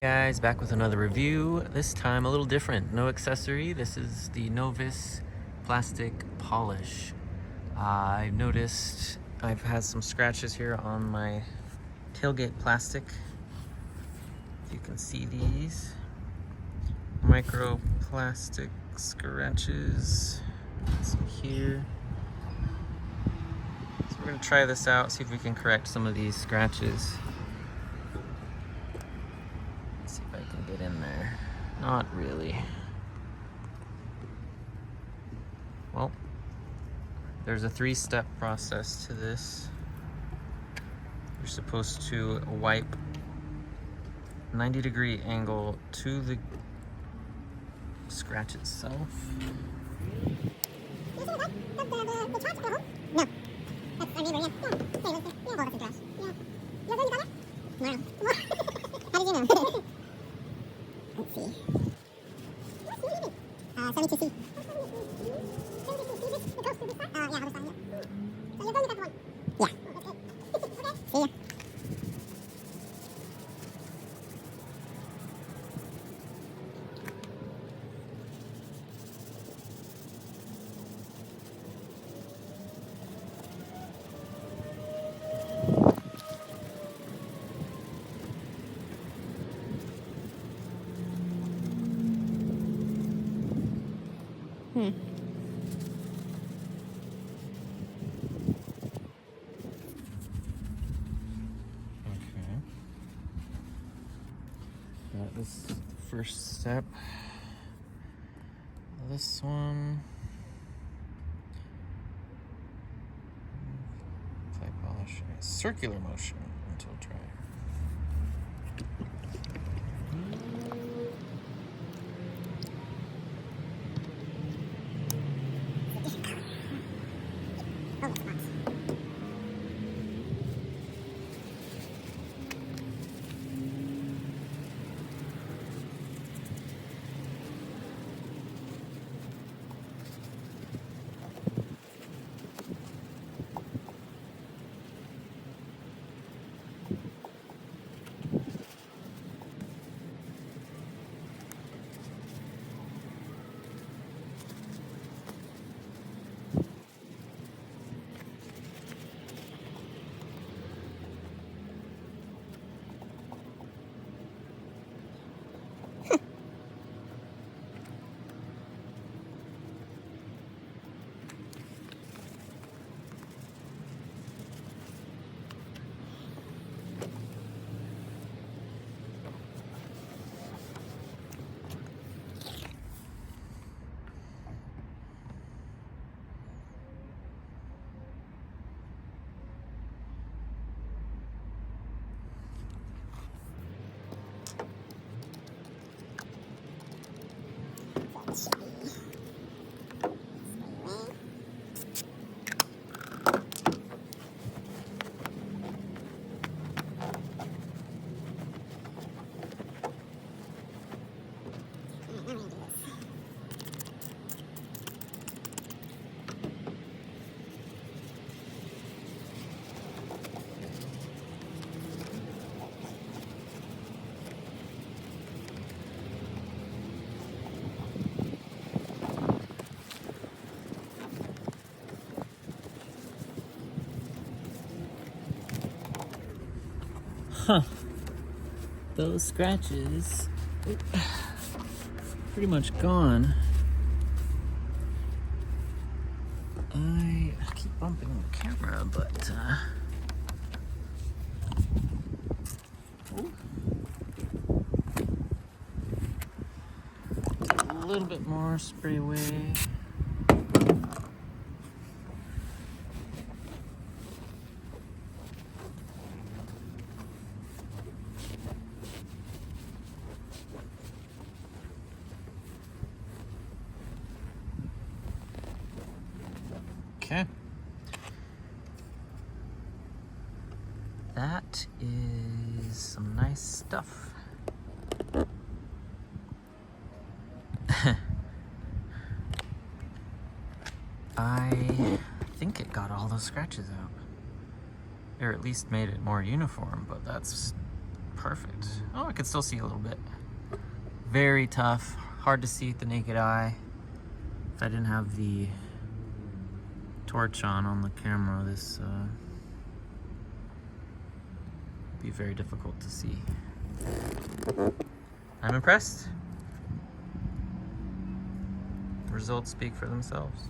Guys, back with another review. This time a little different, no accessory. This is the Novus Plastic Polish. I've noticed I've had some scratches here on my tailgate plastic. If you can see these micro plastic scratches, some here. So we're gonna try this out, see if we can correct some of these scratches. See if I can get in there. Not really. Well, there's a 3-step process to this. You're supposed to wipe 90-degree angle to the scratch itself. Let's see. 72C. Yeah, other side, yeah. So you're going to that one? Yeah. Okay. See ya. Okay. That was the first step. This one. Apply polish. Circular motion until dry. Huh. Those scratches pretty much gone. I keep bumping the camera, but a little bit more spray away. Okay. That is some nice stuff. I think it got all those scratches out. Or at least made it more uniform, but that's Perfect. Oh, I can still see a little bit. Very tough, hard to see with the naked eye. If I didn't have the torch on the camera, this would be very difficult to see. I'm impressed. The results speak for themselves.